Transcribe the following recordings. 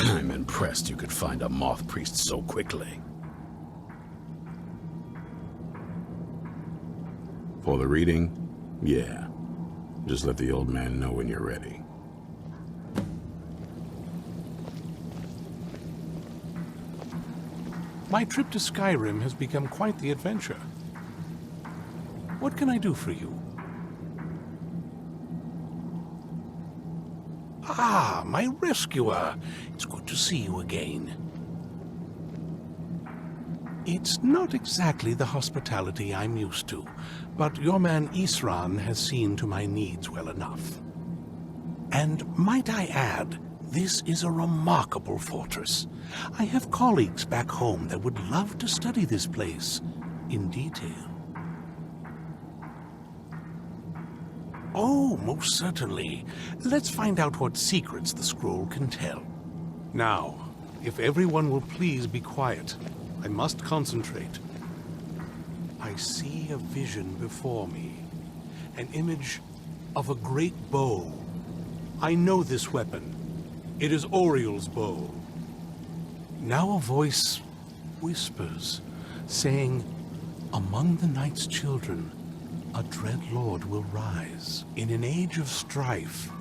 I'm impressed you could find a moth priest so quickly. For the reading? Yeah. Just let the old man know when you're ready. My trip to Skyrim has become quite the adventure. What can I do for you? Ah, my rescuer. It's good to see you again. It's not exactly the hospitality I'm used to, but your man Isran has seen to my needs well enough. And might I add, this is a remarkable fortress. I have colleagues back home that would love to study this place in detail. Oh, most certainly. Let's find out what secrets the scroll can tell. Now, if everyone will please be quiet, I must concentrate. I see a vision before me, an image of a great bow. I know this weapon. It is Oriel's bow. Now a voice whispers, saying, "Among the night's children, a dread lord will rise. In an age of strife,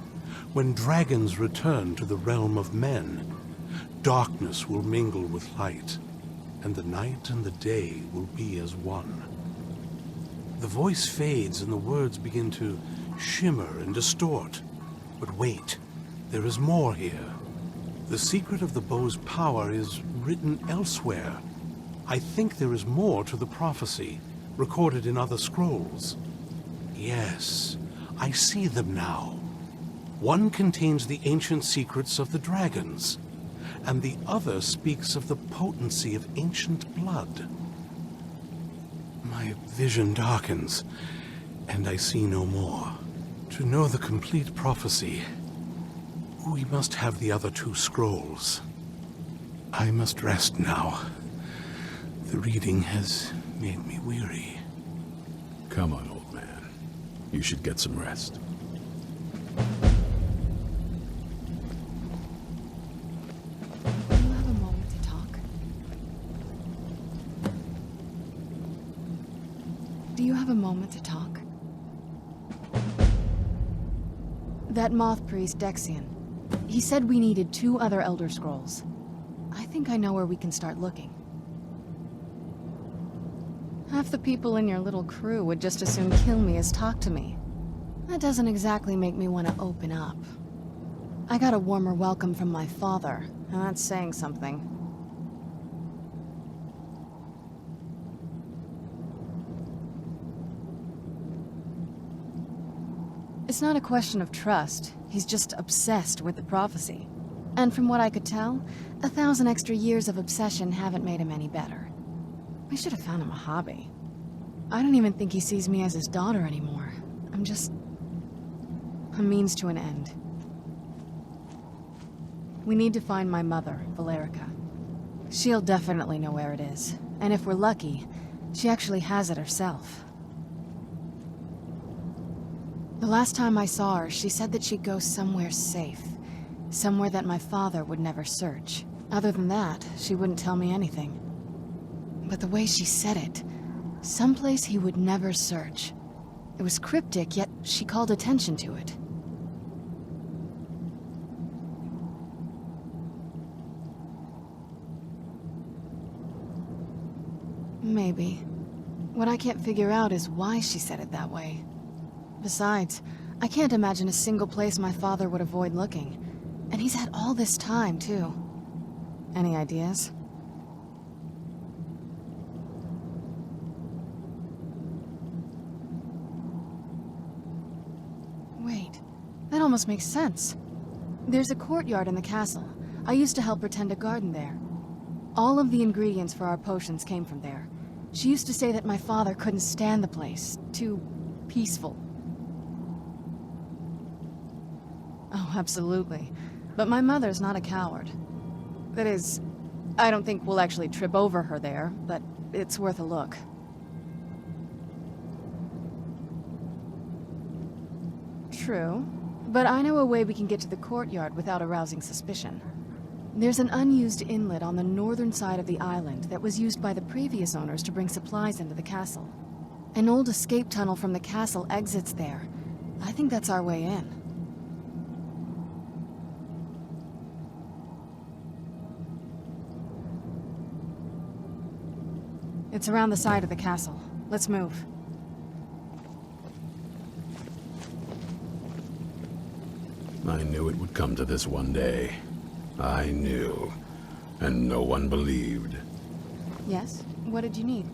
when dragons return to the realm of men, darkness will mingle with light, and the night and the day will be as one." The voice fades and the words begin to shimmer and distort. But wait, there is more here. The secret of the bow's power is written elsewhere. I think there is more to the prophecy, recorded in other scrolls. Yes, I see them now. One contains the ancient secrets of the dragons, and the other speaks of the potency of ancient blood. My vision darkens, and I see no more. To know the complete prophecy, we must have the other two scrolls. I must rest now. The reading has made me weary. Come on, old man. You should get some rest. Do you have a moment to talk? Do you have a moment to talk? That moth priest, Dexian. He said we needed 2 other Elder Scrolls. I think I know where we can start looking. Half the people in your little crew would just as soon kill me as talk to me. That doesn't exactly make me want to open up. I got a warmer welcome from my father, and that's saying something. It's not a question of trust. He's just obsessed with the prophecy. And from what I could tell, 1,000 extra years of obsession haven't made him any better. We should have found him a hobby. I don't even think he sees me as his daughter anymore. I'm just a means to an end. We need to find my mother, Valerica. She'll definitely know where it is. And if we're lucky, she actually has it herself. The last time I saw her, she said that she'd go somewhere safe. Somewhere that my father would never search. Other than that, she wouldn't tell me anything. But the way she said it, someplace he would never search. It was cryptic, yet she called attention to it. Maybe. What I can't figure out is why she said it that way. Besides, I can't imagine a single place my father would avoid looking. And he's had all this time, too. Any ideas? Wait, that almost makes sense. There's a courtyard in the castle. I used to help her tend a garden there. All of the ingredients for our potions came from there. She used to say that my father couldn't stand the place. Too peaceful. Oh, absolutely. But my mother's not a coward. That is, I don't think we'll actually trip over her there, but it's worth a look. True. But I know a way we can get to the courtyard without arousing suspicion. There's an unused inlet on the northern side of the island that was used by the previous owners to bring supplies into the castle. An old escape tunnel from the castle exits there. I think that's our way in. It's around the side of the castle. Let's move. I knew it would come to this one day. I knew. And no one believed. Yes? What did you need?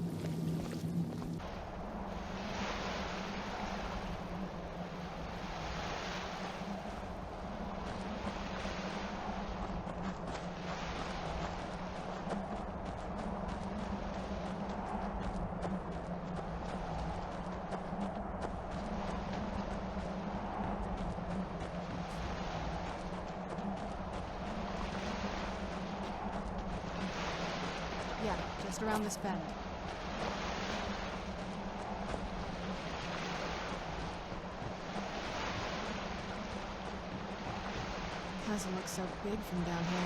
Yeah, just around this bend. Castle looks so big from down here.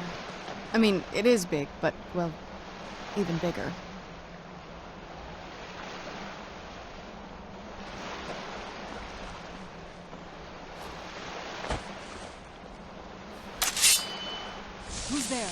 I mean, it is big, but, well, even bigger. Who's there?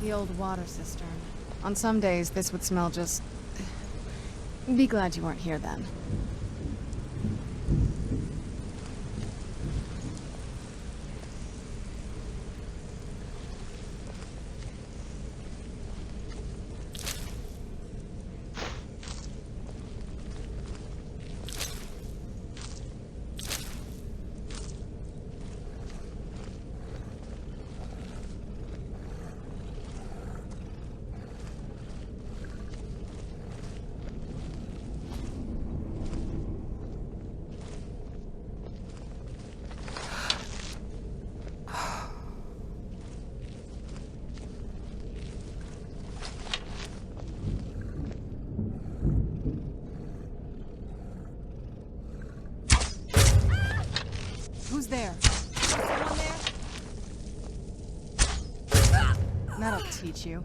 The old water cistern. On some days, this would smell just... Be glad you weren't here then. Who's there? Someone there? That'll teach you.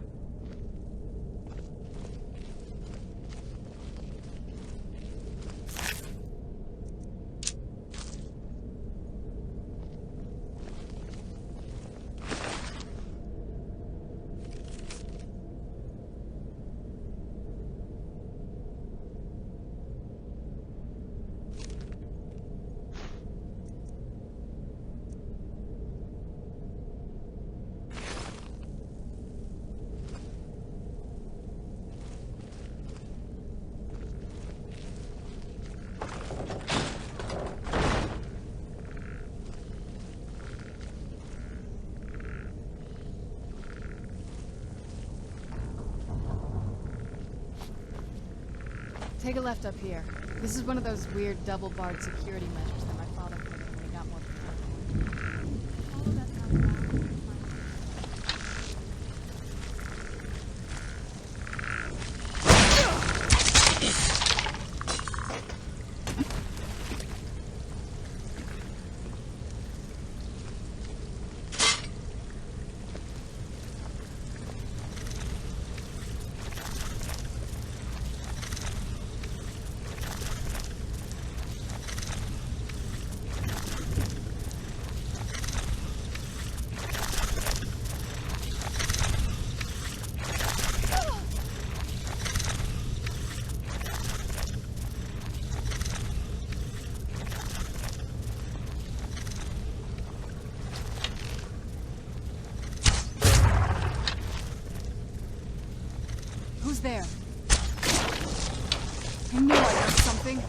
Take a left up here. This is one of those weird double-barred security measures that my father put in when he got more control. Follow that path around and you'll find Who's there? I knew I heard something.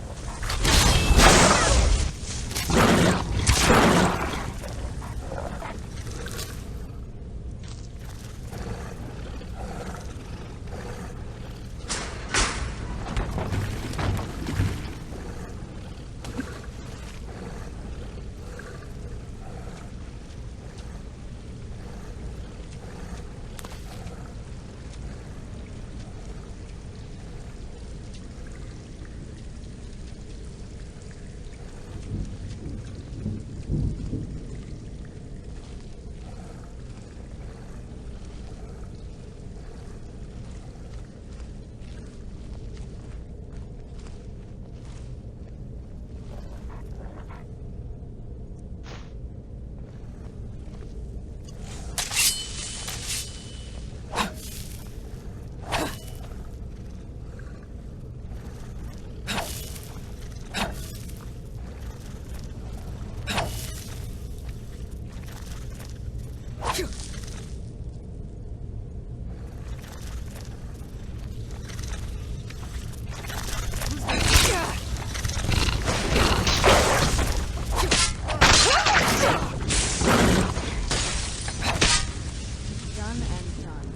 Done and done.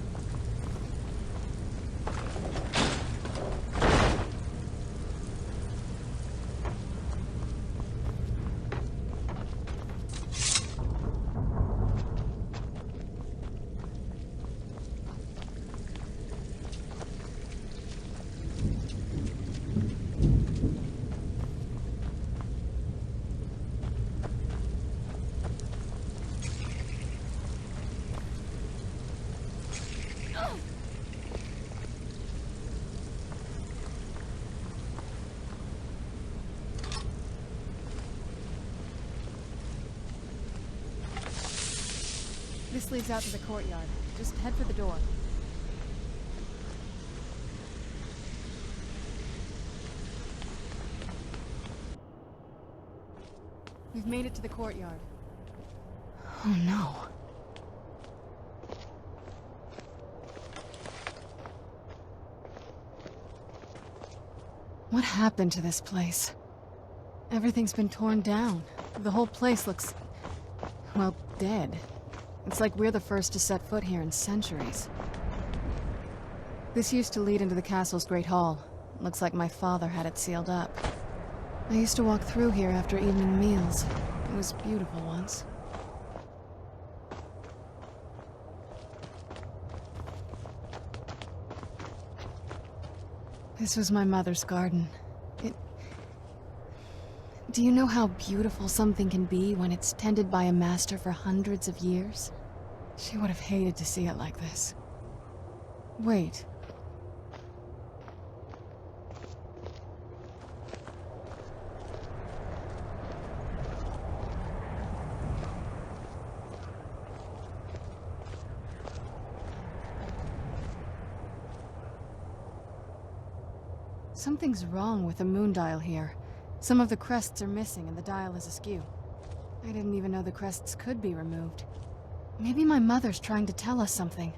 This leads out to the courtyard. Just head for the door. We've made it to the courtyard. Oh no. What happened to this place? Everything's been torn down. The whole place looks, well, dead. It's like we're the first to set foot here in centuries. This used to lead into the castle's great hall. Looks like my father had it sealed up. I used to walk through here after evening meals. It was beautiful once. This was my mother's garden. Do you know how beautiful something can be when it's tended by a master for hundreds of years? She would have hated to see it like this. Wait. Something's wrong with the moon dial here. Some of the crests are missing and the dial is askew. I didn't even know the crests could be removed. Maybe my mother's trying to tell us something.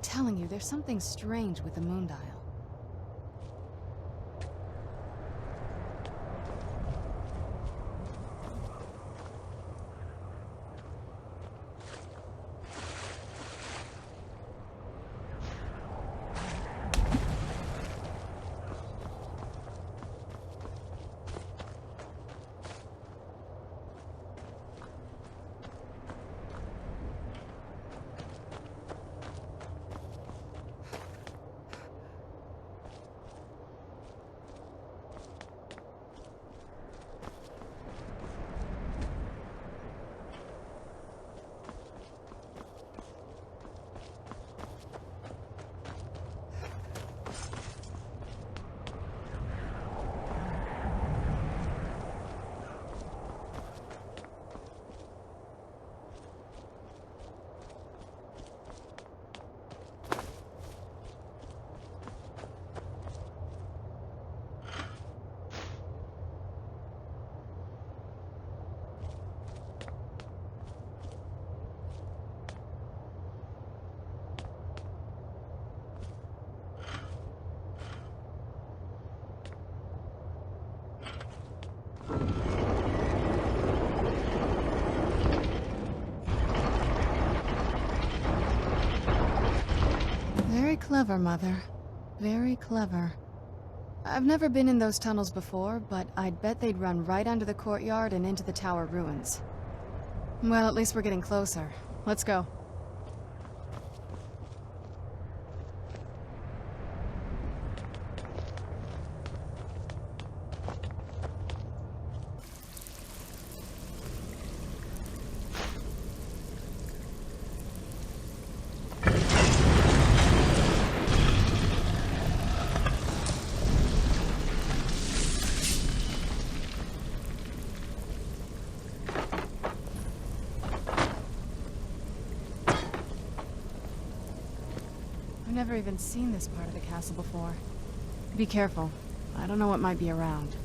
telling you, there's something strange with the moon dial. Very clever, Mother. Very clever. I've never been in those tunnels before, but I'd bet they'd run right under the courtyard and into the tower ruins. Well, at least we're getting closer. Let's go. I've never even seen this part of the castle before. Be careful. I don't know what might be around.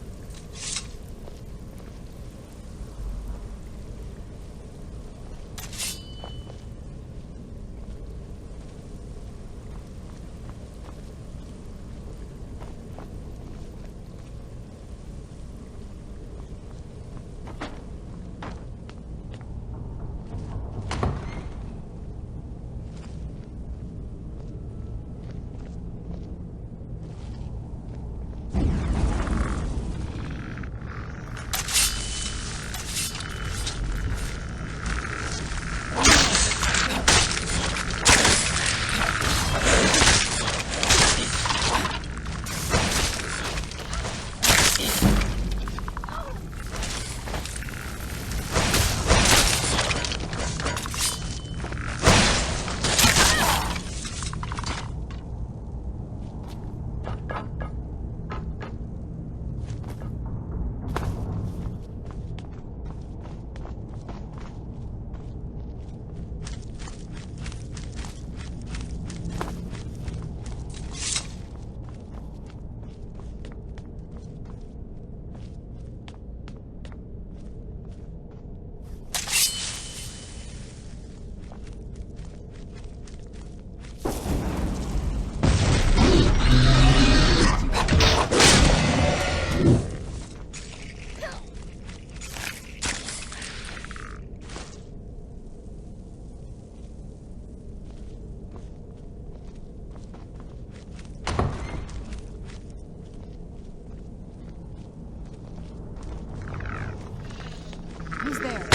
Who's there?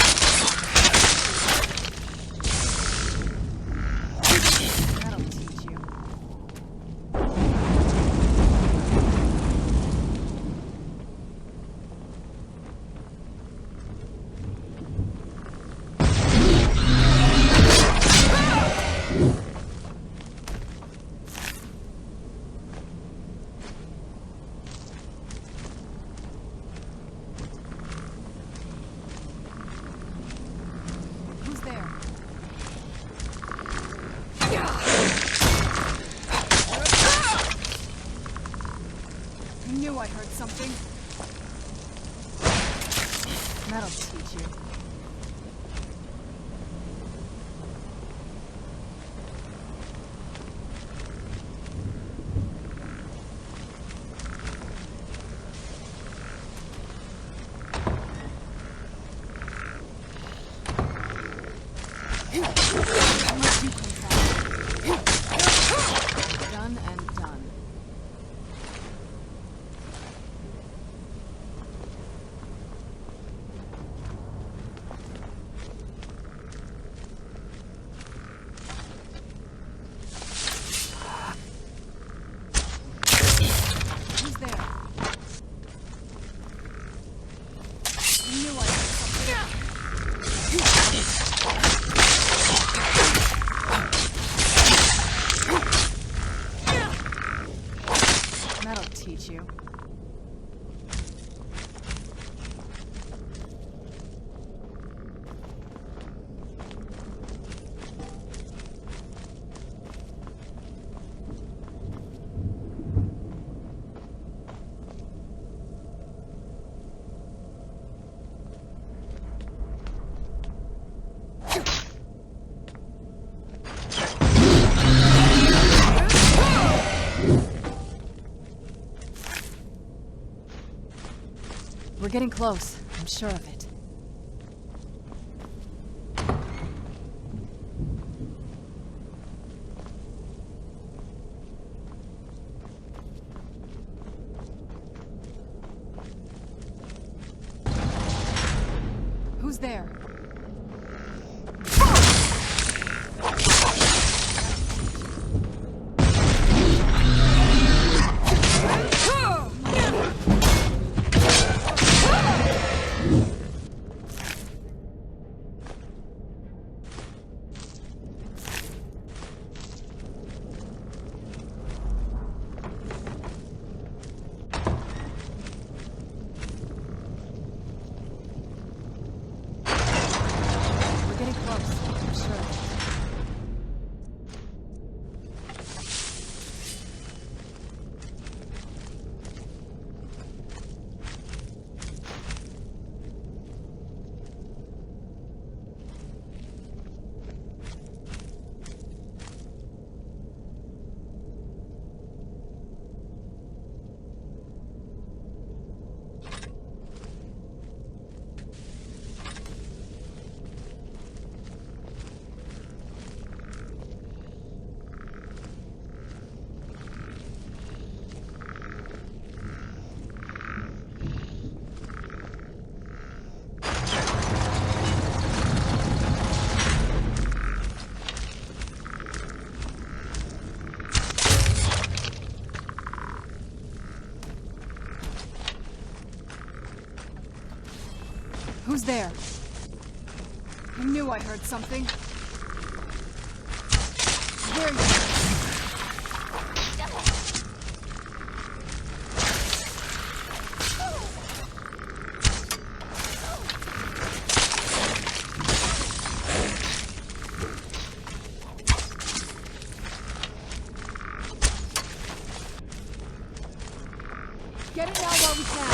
That'll teach you. Who's there? I knew I heard something. That'll teach you. Unless you come fast. Done and done. Who's there? I knew I had something. That'll teach you. We're getting close. I'm sure of it. Who's there? Who's there? I knew I heard something. There you are. Get it out while we can.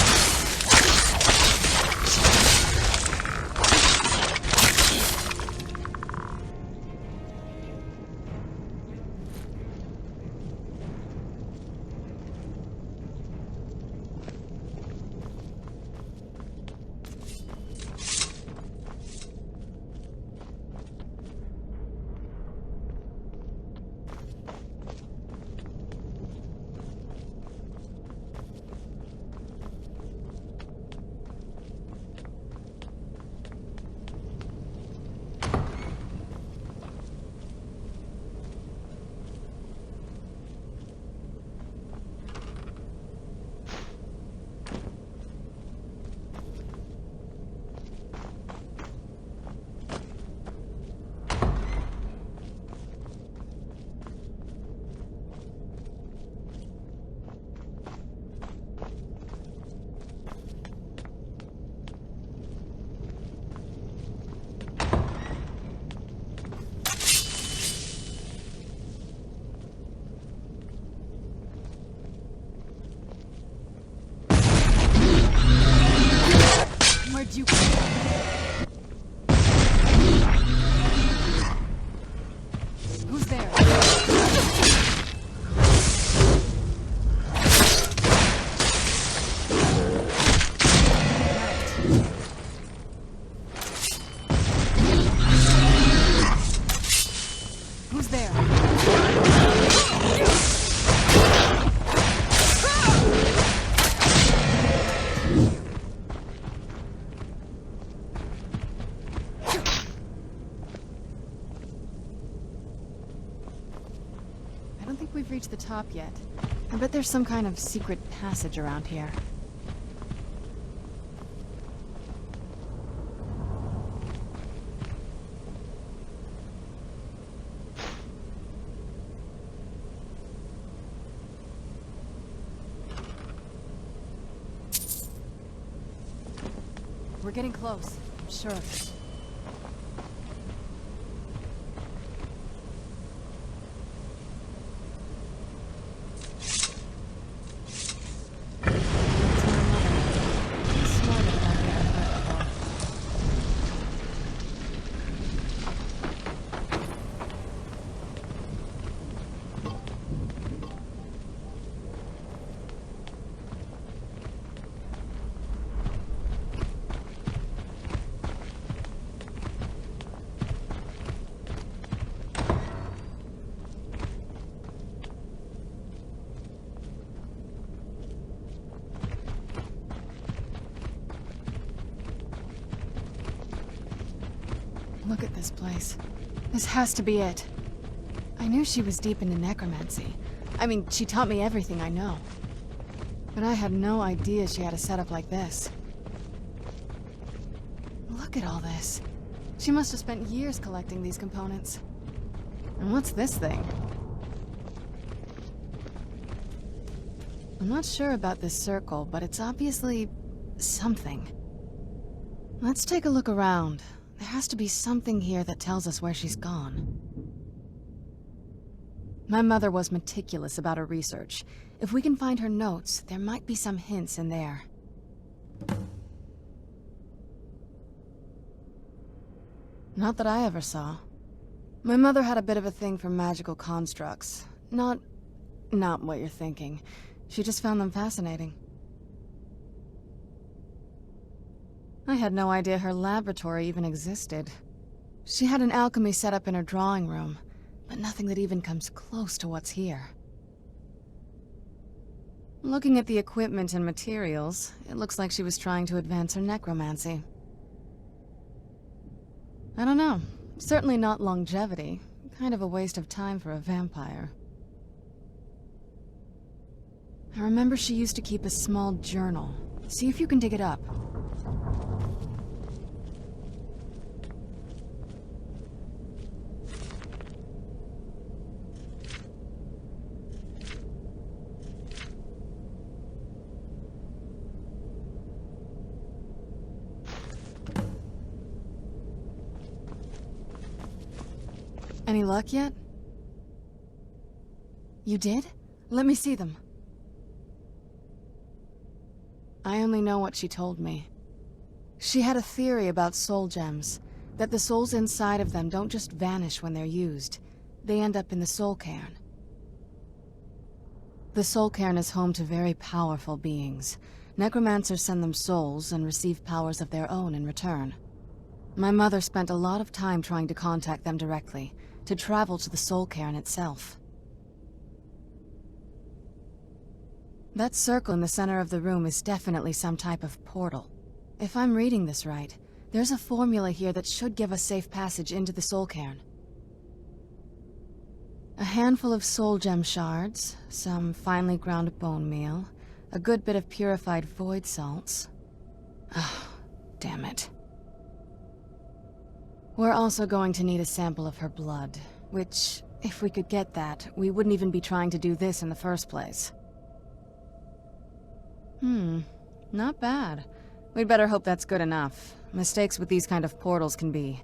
There. I don't think we've reached the top yet. I bet there's some kind of secret passage around here. We're getting close, I'm sure of it. Look at this place. This has to be it. I knew she was deep into necromancy. I mean, she taught me everything I know. But I had no idea she had a setup like this. Look at all this. She must have spent years collecting these components. And what's this thing? I'm not sure about this circle, but it's obviously something. Let's take a look around. There has to be something here that tells us where she's gone. My mother was meticulous about her research. If we can find her notes, there might be some hints in there. Not that I ever saw. My mother had a bit of a thing for magical constructs. Not what you're thinking. She just found them fascinating. I had no idea her laboratory even existed. She had an alchemy set up in her drawing room, but nothing that even comes close to what's here. Looking at the equipment and materials, it looks like she was trying to advance her necromancy. I don't know. Certainly not longevity. Kind of a waste of time for a vampire. I remember she used to keep a small journal. See if you can dig it up. Any luck yet? You did? Let me see them. I only know what she told me. She had a theory about soul gems, that the souls inside of them don't just vanish when they're used. They end up in the soul cairn. The soul cairn is home to very powerful beings. Necromancers send them souls and receive powers of their own in return. My mother spent a lot of time trying to contact them directly, to travel to the soul cairn itself. That circle in the center of the room is definitely some type of portal. If I'm reading this right, there's a formula here that should give us safe passage into the soul cairn. A handful of soul gem shards, some finely ground bone meal, a good bit of purified void salts. Oh, damn it. We're also going to need a sample of her blood, which, if we could get that, we wouldn't even be trying to do this in the first place. Not bad. We'd better hope that's good enough. Mistakes with these kind of portals can be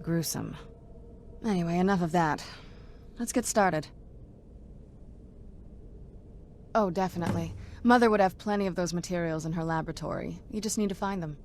gruesome. Anyway, enough of that. Let's get started. Oh, definitely. Mother would have plenty of those materials in her laboratory. You just need to find them.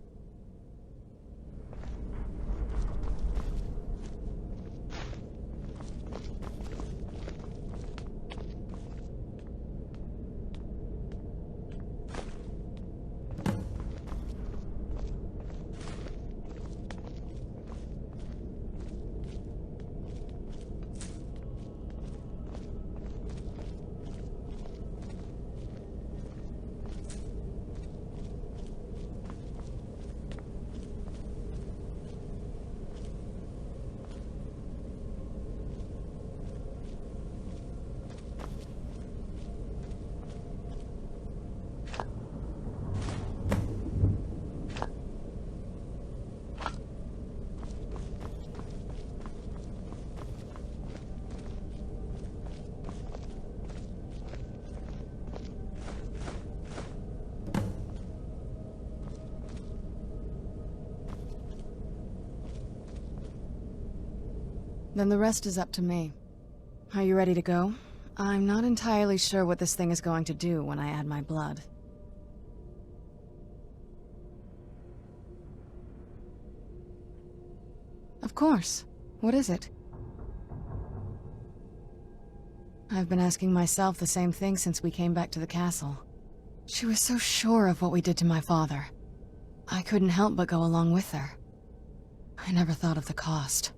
Then the rest is up to me. Are you ready to go? I'm not entirely sure what this thing is going to do when I add my blood. Of course. What is it? I've been asking myself the same thing since we came back to the castle. She was so sure of what we did to my father. I couldn't help but go along with her. I never thought of the cost.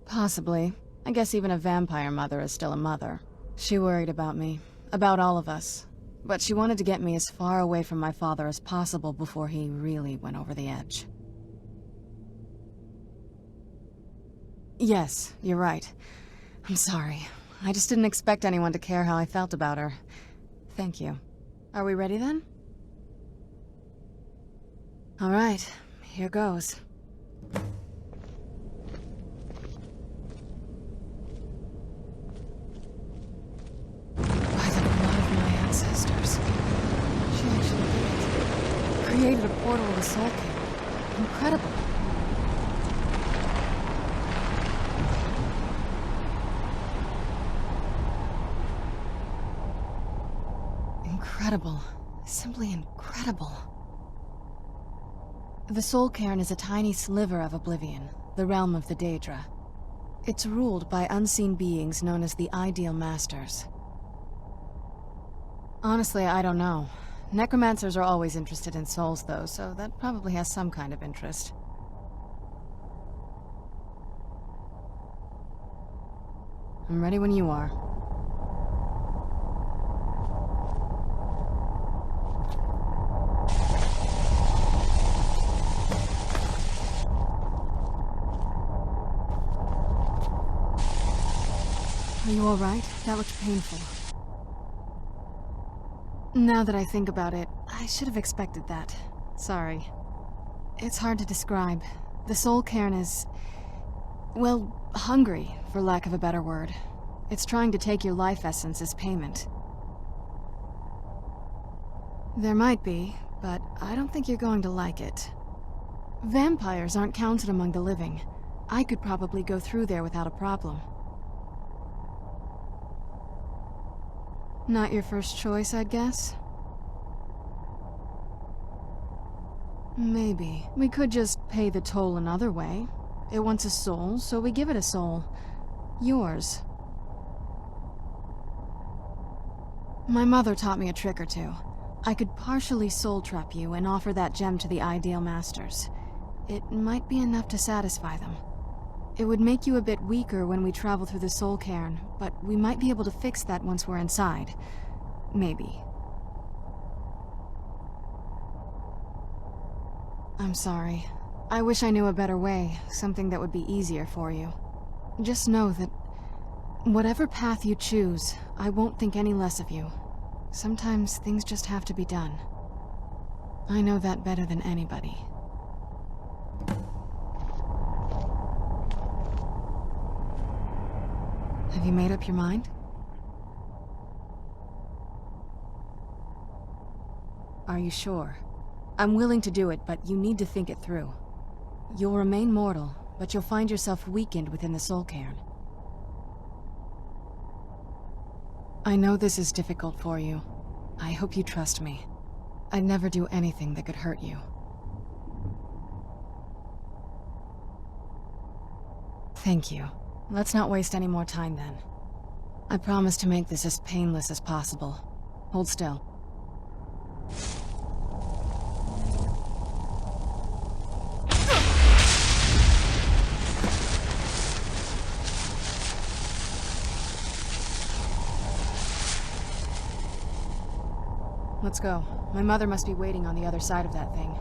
Possibly. I guess even a vampire mother is still a mother. She worried about me, about all of us. But she wanted to get me as far away from my father as possible before he really went over the edge. Yes, you're right. I'm sorry. I just didn't expect anyone to care how I felt about her. Thank you. Are we ready then? All right, here goes. Ancestors. She actually did it. Created a portal to the Soul Camp. Incredible. Incredible. Simply incredible. The Soul Cairn is a tiny sliver of Oblivion, the realm of the Daedra. It's ruled by unseen beings known as the Ideal Masters. Honestly, I don't know. Necromancers are always interested in souls, though, so that probably has some kind of interest. I'm ready when you are. Are you all right? That looked painful. Now that I think about it, I should have expected that. Sorry. It's hard to describe. The Soul Cairn is... well, hungry, for lack of a better word. It's trying to take your life essence as payment. There might be, but I don't think you're going to like it. Vampires aren't counted among the living. I could probably go through there without a problem. Not your first choice, I'd guess? Maybe. We could just pay the toll another way. It wants a soul, so we give it a soul. Yours. My mother taught me a trick or two. I could partially soul trap you and offer that gem to the Ideal Masters. It might be enough to satisfy them. It would make you a bit weaker when we travel through the Soul Cairn, but we might be able to fix that once we're inside. Maybe. I'm sorry. I wish I knew a better way, something that would be easier for you. Just know that whatever path you choose, I won't think any less of you. Sometimes things just have to be done. I know that better than anybody. Have you made up your mind? Are you sure? I'm willing to do it, but you need to think it through. You'll remain mortal, but you'll find yourself weakened within the Soul Cairn. I know this is difficult for you. I hope you trust me. I'd never do anything that could hurt you. Thank you. Let's not waste any more time then. I promise to make this as painless as possible. Hold still. Let's go. My mother must be waiting on the other side of that thing.